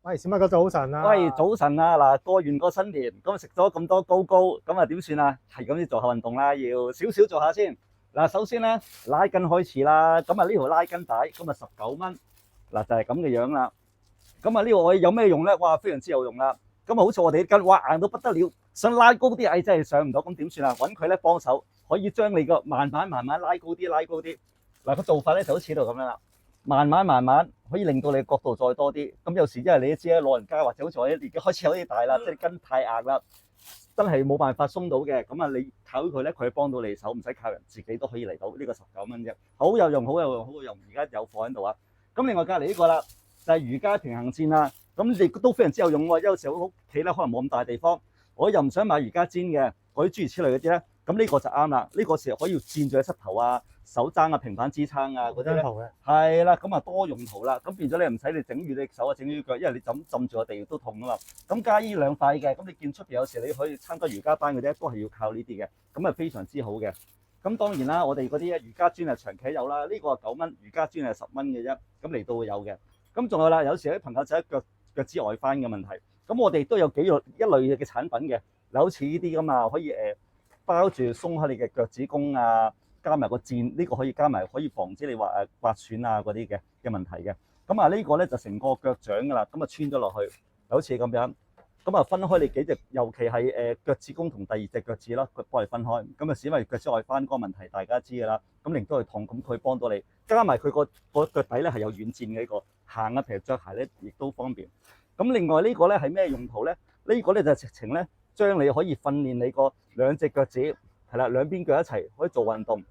喂，小麥哥早晨啊！喂，早晨啊！嗱，過完個新年，咁食咗咁多糕糕，咁啊點算啊？係咁要做下運動啦，要少少做下先。嗱，首先咧拉筋開始啦，咁啊呢條拉筋帶，咁啊19蚊，嗱就係咁嘅樣啦。咁啊呢個我有咩用咧？哇，非常之有用啦。咁啊好似我哋啲筋，哇硬到不得了，想拉高啲，唉真係上唔到，咁點算啊？揾佢咧幫手，可以將你個慢慢拉高啲，拉高啲。嗱個做法咧就好似呢度咁樣啦。慢慢可以令到你嘅角度再多啲。咁有時因為你都知咧，老人家或者好似我啲年紀開始有啲大啦，即係筋太硬啦，真係冇辦法鬆到嘅。咁啊，你靠佢咧，佢幫到你手，唔使靠人，自己都可以嚟到呢個19蚊啫，好有用，好有用，好有用。而家有貨喺度啊。咁另外隔離呢個啦，就係瑜伽平衡墊啦。咁亦都非常之有用喎。有時候屋企咧可能冇咁大地方，我又唔想買瑜伽墊嘅，嗰啲諸如此類嗰啲咧，咁呢個就啱啦。呢個時候可以墊住喺膝頭啊、手踭啊、平板支撐啊嗰啲咧，係啦，咁啊多用途啦。咁變咗你唔使你整住你手啊、整住腳，因為你浸住個地都痛啊嘛。咁加依兩塊嘅，咁你見出邊有時你可以參加瑜伽班嗰啲都係要靠呢啲嘅，咁啊非常之好嘅。咁當然啦，我哋嗰啲瑜伽磚係長期有啦，呢個係9蚊，瑜伽磚係10蚊嘅啫，咁嚟到會有嘅。咁仲有啦，有時啲朋友仔腳趾外翻嘅問題，咁我哋都有一類嘅產品嘅，嗱好似呢啲咁啊，可以包住鬆開你嘅腳趾公啊，加埋個墊，呢個可以加埋，可以防止你話刮損啊嗰啲嘅問題嘅。咁啊呢個咧就成個腳掌噶啦，咁啊穿咗落去，好似咁樣，咁啊分開你幾隻，尤其係腳趾公同第二隻腳趾啦，佢幫你分開。咁啊，因為腳趾外翻嗰個問題大家知噶啦，咁令到佢痛，咁佢幫到你，加埋佢個腳底咧係有軟墊嘅呢個，行啊，譬如着鞋咧亦都方便。咁另外呢個咧係咩用途咧？呢個咧就直情咧將你可以訓練你個兩隻腳趾，係啦，兩邊腳一齊可以做運動，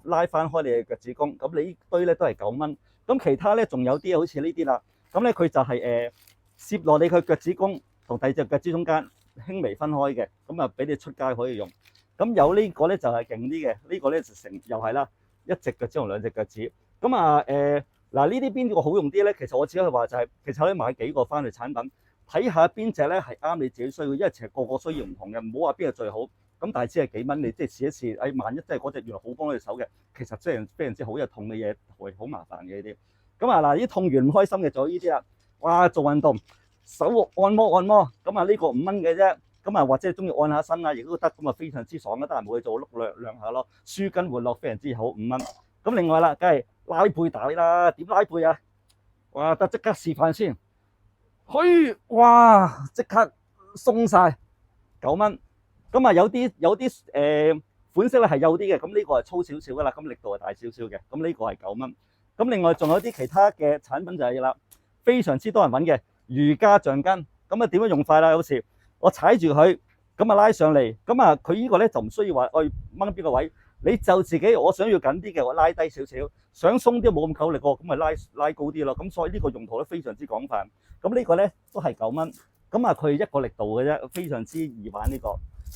拉翻開你嘅腳趾公。咁你呢堆咧都係9蚊。咁其他咧仲有啲好似呢啲啦，咁咧佢就係攝落你個腳趾公同第二隻腳趾中間，輕微分開嘅，咁啊俾你出街可以用。咁有呢個咧就係勁啲嘅，呢個咧就又係啦，一隻腳趾同兩隻腳趾。咁啊嗱呢啲邊個好用啲咧？其實我只可以話就係，其實可以買幾個翻嚟產品，睇下邊隻咧係啱你自己需要，因為其實個個需要唔同嘅，唔好話邊個最好。咁但係只係幾蚊，你即係試一試，誒萬一真係嗰隻原來好幫你手嘅，其實真係非常之好，有痛嘅嘢會好麻煩嘅呢啲。咁啊嗱，呢啲痛完唔開心嘅就呢啲啦，哇做運動手按摩，咁啊呢個5蚊嘅啫。咁啊或者中意按下身啊，亦都得，咁啊非常之爽啊，得閒冇去做碌兩下咯，舒筋活絡非常之好，5蚊。咁另外啦，梗係拉背帶啦，點拉背啊？哇！得即刻示範先，嘿，哇！即刻鬆晒9蚊。咁啊有啲款式咧係幼啲嘅，咁呢個係粗少少噶啦，咁力度係大少少嘅，咁呢個係9蚊。咁另外仲有啲其他嘅產品就係啦，非常之多人揾嘅瑜伽橡筋。咁啊點樣用法啦？有時我踩住佢，咁啊拉上嚟，咁啊佢呢個咧就唔需要話我掹邊個位。你就自己，我想要緊啲嘅，我拉低少少；想鬆啲冇咁夠力喎，咁咪拉高啲咯。咁所以呢個用途咧非常之廣泛。咁呢個咧都係9蚊。咁啊佢一個力度嘅啫，非常之易玩呢個。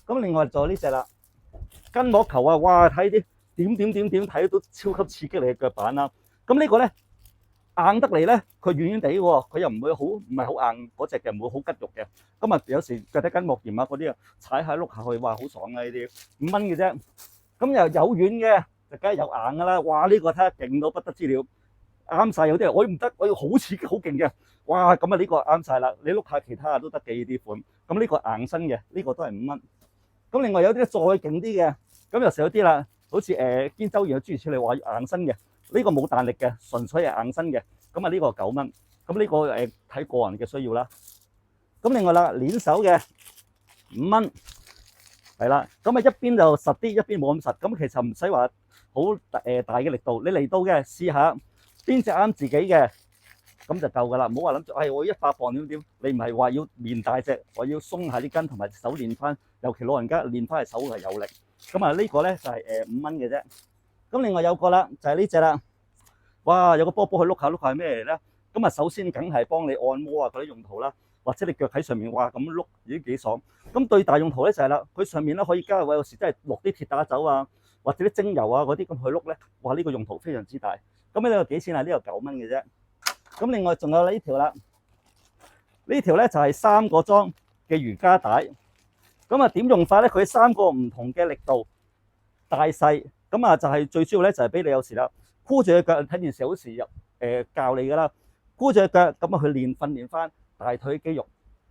咁另外就呢隻啦，筋膜球啊，哇睇啲點睇到超級刺激你嘅腳板啦。咁呢個咧硬得嚟咧，佢軟軟地喎，佢又唔係好硬嗰隻嘅，唔會好吉肉嘅。咁啊有時腳底筋膜炎啊嗰啲啊，踩下碌下去，哇好爽啊呢啲，5蚊嘅啫。咁又有軟嘅，就梗係有硬噶啦。哇！呢個睇下勁到不得之了，啱晒。有啲人我唔得，我要好刺激、好勁嘅。哇！咁啊呢個啱晒啦。你碌下其他都得嘅呢啲款。咁呢個硬身嘅，呢個都係5蚊。咁另外有啲再勁啲嘅，咁有時有啲啦，好似肩周炎嘅諸如此類話硬身嘅，呢個冇彈力嘅，純粹係硬身嘅。咁啊呢個9蚊。咁呢個睇個人嘅需要啦。咁另外啦，鏈手嘅5蚊。係啦，咁啊一邊就實啲，一邊冇咁實。咁其實唔使話好大嘅力度，你嚟到嘅試下邊隻啱自己嘅，咁就夠噶啦。唔好話諗住，我100磅點，你唔係話要練大隻，我要鬆下啲筋同埋手練翻，尤其老人家練翻係手係有力。咁啊呢個咧就係5蚊嘅啫。咁另外有個啦，就係呢隻啦。哇，有個波波去碌下係咩嚟咧？咁啊首先梗係幫你按摩啊嗰啲用途啦。或者你腳喺上面，哇咁碌已經幾爽。咁最大用途咧就係啦，佢上面咧可以加位，有時真係落啲鐵打走啊，或者啲精油啊嗰啲咁去碌咧，哇呢個用途非常之大。咁呢個幾錢啊？呢個9蚊嘅啫。咁另外仲有呢條啦，呢條咧就係3個裝嘅瑜伽帶。咁啊點用法咧？佢3個唔同嘅力度、大細。咁啊就係最主要咧就係俾你有時啦，箍住隻腳睇電視好時教你噶啦。箍住隻腳咁啊去訓練翻大腿肌肉，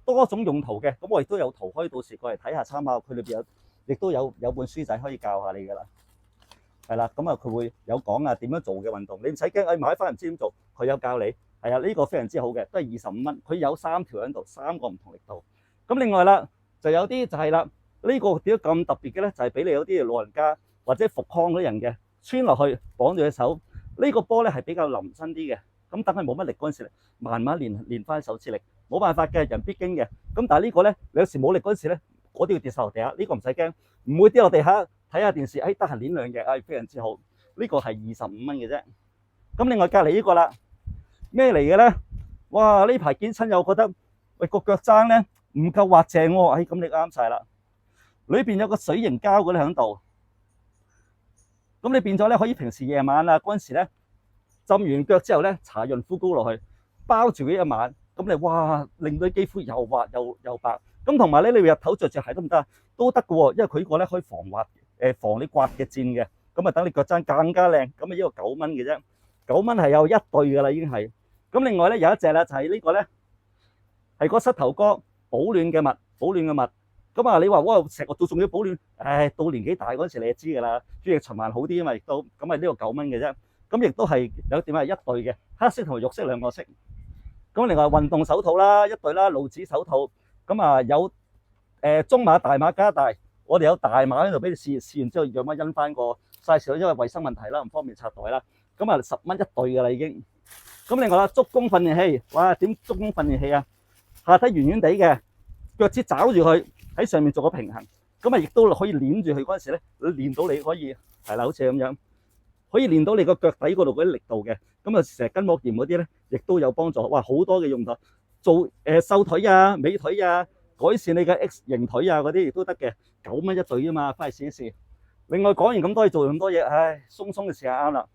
多種用途嘅。咁我亦都有圖，可以到時過嚟睇下參考。佢裏邊亦都有本書仔可以教下你㗎啦。係啦，咁啊佢會有講啊點樣做嘅運動，你唔使驚，買翻唔知點做，佢有教你。係啊，呢個非常之好嘅，都係25蚊，佢有3條喺度，3個唔同力度。咁另外啦，就有啲就係啦，呢個點解咁特別嘅咧？就係俾你有啲老人家或者復康嗰啲人嘅穿落去綁住隻手。呢個波咧係比較腍身啲嘅，咁等佢冇乜力嗰陣時咧，慢慢練翻手指力。冇辦法嘅，人必經嘅。咁但係呢個咧，你有時冇力嗰陣時咧，嗰啲要跌晒落地下。呢個唔使驚，唔會跌落地下。睇下電視，得閒練兩嘅，非常之好。呢個係25蚊嘅啫。咁另外隔離呢個啦，咩嚟嘅咧？哇！呢排健身又覺得喂個腳踭咧唔夠滑正喎。咁你啱晒啦。裏邊有個水凝膠嗰啲喺度。咁你變咗咧，可以平時夜晚啊嗰陣時咧，浸完腳之後咧，搽潤膚膏落去，包住佢一晚。咁你哇，令到啲肌膚又滑又白。咁同埋咧，你日頭着隻鞋得唔得？都得嘅喎，因為佢呢個咧可以防滑，防你刮嘅箭嘅。咁啊，等你腳踭更加靚。咁啊，呢個9蚊嘅啫，9蚊係有一對嘅啦，已經係。咁另外咧有一隻啦，就係呢個咧，係個膝頭哥保暖嘅襪，保暖嘅襪。咁啊，你話哇，成個都仲要保暖？到年紀大嗰陣時你就知㗎啦，血液循環好啲啊嘛，亦都咁啊，呢個9蚊嘅啫。咁亦都係有點係一對嘅，黑色同埋肉色兩個色。咁另外運動手套啦，一對啦，露指手套。咁啊有中碼、大碼加大，我哋有大碼喺度俾你試完之後，讓乜印翻個 size，因為衞生問題啦，唔方便拆袋啦。咁啊10蚊一對㗎啦已經。咁另外啦，足弓訓練器，哇點足弓訓練器啊？下體圓圓地嘅，腳趾抓住佢喺上面做個平衡，咁啊亦都可以攣住佢嗰陣時咧，練到你可以係啦，好似咁樣，可以練到你個腳底嗰度嗰啲力度嘅。咁啊成日筋膜炎嗰啲咧，亦都有幫助。哇，好多嘅用途，做瘦腿啊、美腿啊，改善你嘅 X 型腿啊嗰啲亦都得嘅，9蚊一對啊嘛，翻去試一試。另外講完咁多嘢，做咁多嘢，鬆鬆嘅時間啱啦，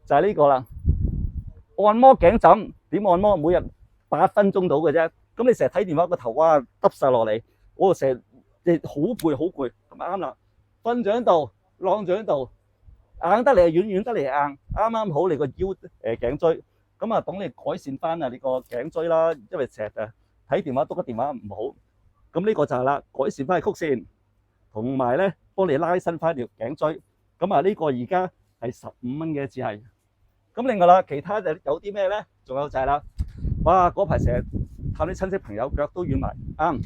就係呢個啦。按摩頸枕點按摩？每日8分鐘到嘅啫。咁你成日睇電話個頭哇耷晒落嚟，我成日好攰好攰，咁啱啦。瞓咗喺度，晾咗喺度，硬得嚟係軟，軟得嚟係硬，啱啱好你個腰頸椎。咁啊，等你改善翻啊你個頸椎啦，因為成日睇電話篤個電話唔好。咁呢個就係啦，改善翻個曲線，同埋咧幫你拉伸翻條頸椎。咁啊，呢個而家係15蚊嘅，只係。咁另外啦，其他就有啲咩咧？仲有就係啦，哇！嗰排成日探啲親戚朋友，腳都軟埋，啱。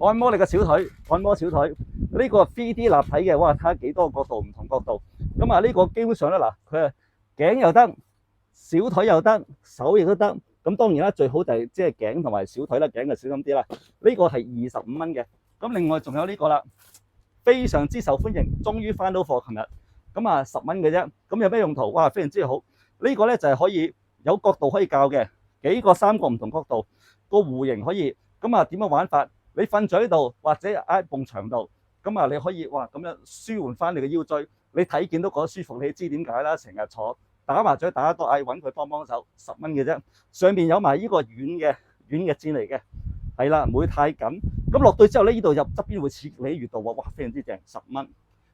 按摩你個小腿，按摩小腿。呢個 3D 立體嘅，哇！睇下幾多個角度，唔同角度。咁啊，呢個基本上咧嗱，佢係頸又得，小腿又得，手亦都得。咁當然啦，最好就係即係頸同埋小腿啦，頸就小心啲啦。呢個係25蚊嘅。咁另外仲有呢個啦，非常之受歡迎，終於翻到貨，琴日。咁啊10蚊嘅啫。咁有咩用途？哇，非常之好。呢個咧就係可以有角度可以教嘅，3個唔同角度，個弧形可以。咁啊點樣玩法？你瞓咗喺度或者喺埲牆度，咁啊你可以哇咁樣舒緩翻你嘅腰椎。你睇見都覺得舒服，你知點解啦？成日坐打麻雀打得多，揾佢幫手，10蚊嘅啫。上邊有埋呢個軟嘅墊嚟嘅，係啦，唔會太緊。咁落對之後咧，呢度入側邊會刺激你穴道喎，哇，非常之正，10蚊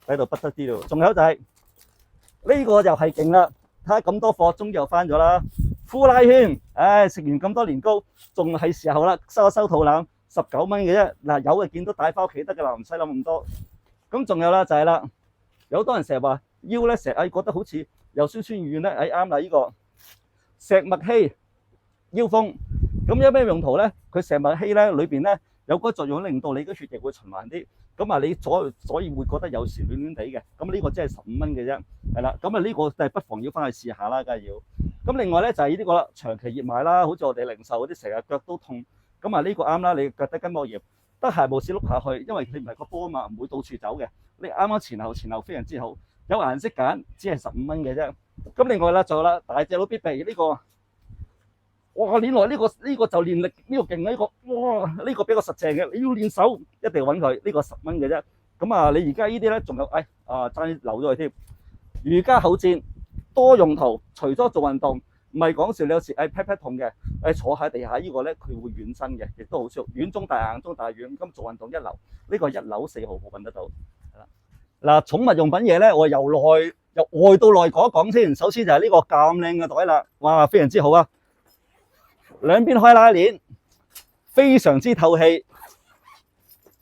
喺度不得之了。仲有就係呢個又係勁啦。睇下咁多貨，終於又翻咗啦！呼拉圈，食完咁多年糕，仲係時候啦，收一收肚腩，19蚊嘅啫。嗱，有就見到帶翻屋企得噶啦，唔使諗咁多。咁仲有啦，就係啦，有好多人成日話腰咧，成日覺得好似又酸酸軟咧，啱啦，呢個石墨烯腰風。咁有咩用途咧？佢石墨烯咧裏邊咧有嗰個作用，令到你嘅血液會循環啲。咁啊，你所以會覺得有時暖暖地嘅。咁呢個真係15蚊嘅啫，係啦。咁啊，呢個就係不妨要翻去試下啦，梗係要。咁另外咧就係呢個啦，長期熱賣啦，好似我哋零售嗰啲成日腳都痛。咁啊，呢個啱啦，你腳底筋膜炎，得閒無事碌下去，因為你唔係個波啊嘛，唔會到處走嘅。你啱啱前後非常之好，有顏色揀，只係15蚊嘅啫。咁另外啦，仲有啦，大隻佬必備呢個。哇！練來呢個就練力，呢個勁啊！呢個哇，呢個比較實淨嘅，你要練手一定要揾佢。呢個10蚊嘅啫。咁啊，你而家呢啲咧仲有爭啲留咗佢添。瑜伽厚墊多用途，除咗做運動，唔係講笑。你有時pat 痛嘅，坐喺地下呢個咧佢會軟身嘅，亦都好舒服，軟中帶硬，中帶軟。咁做運動一流，呢個1樓4號鋪揾得到。嗱，寵物用品嘢咧，我由外到內講一講先。首先就係呢個咁靚嘅袋啦，哇，非常之好啊！兩邊開拉鏈，非常之透氣。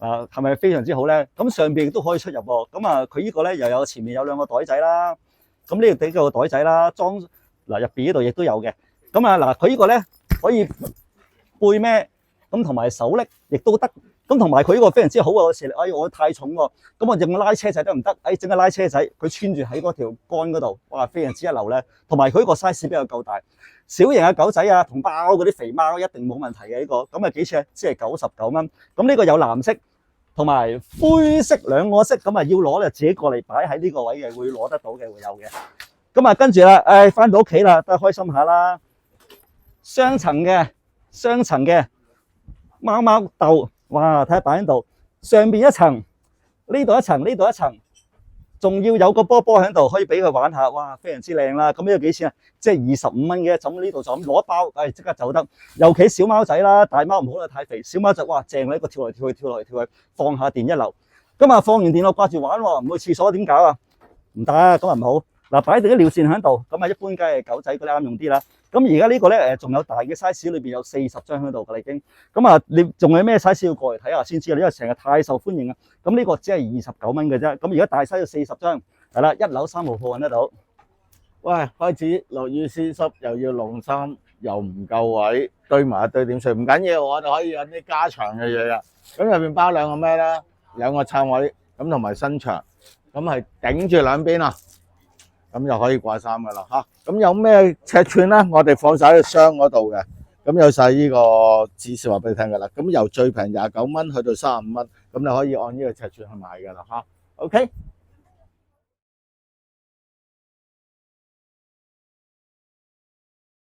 係咪非常之好咧？咁上邊亦都可以出入喎。咁啊，佢呢個咧又有前面有兩個袋仔啦。咁呢度幾個袋仔啦，裝嗱入邊呢度亦都有嘅。咁啊嗱，佢呢個咧可以背孭，咁同埋手拎亦都得。咁同埋佢呢個非常之好啊！有時我太重喎，咁我用拉車仔得唔得？整個拉車仔，佢穿住喺嗰條桿嗰度，哇，非常之一流咧。同埋佢呢個 size 比較夠大，小型嘅狗仔啊，同包嗰啲肥貓一定冇問題嘅呢個。咁啊幾錢？只係99蚊。咁呢個有藍色同埋灰色兩個色，咁啊要攞就自己過嚟擺喺呢個位嘅，會攞得到嘅，會有嘅。咁啊跟住啦，翻到屋企啦，都開心下啦。雙層嘅貓貓竇。哇！睇下擺喺度，上邊一層，呢度一層，呢度一層，仲要有個波波喺度，可以俾佢玩下。哇！非常之靚啦。咁呢個幾錢啊？即係25蚊嘅，咁呢度就咁攞一包，即刻走得。尤其小貓仔啦，大貓唔好啦，太肥。小貓仔哇正啦，一個跳嚟跳去，跳嚟跳去，放下電一流。咁啊放完電我掛住玩喎，唔去廁所點搞啊？唔得，咁啊唔好。嗱，擺定啲尿線喺度，咁啊一般梗係狗仔嗰啲啱用啲啦。咁而家呢個咧仲有大嘅 size，裏邊有40張喺度㗎啦已經。咁啊，你仲有咩 size 要過嚟睇下先知啊？因為成日太受歡迎啊。咁呢個只係29蚊嘅啫。咁而家大 size 40張，係啦，1樓3號鋪揾得到。喂，開始落雨絲濕，又要晾衫，又唔夠位，堆埋一堆點算？唔緊要，我哋可以揾啲加長嘅嘢啊。咁入邊包兩個咩咧？兩個撐位，咁同埋身牆，咁係頂住兩邊啊。咁就可以掛衫噶啦嚇。咁有咩尺寸咧？我哋放晒喺個箱嗰度嘅。咁有晒呢個指示話俾你聽噶啦。咁由最平29蚊去到35蚊，咁你可以按呢個尺寸去買噶啦嚇。OK。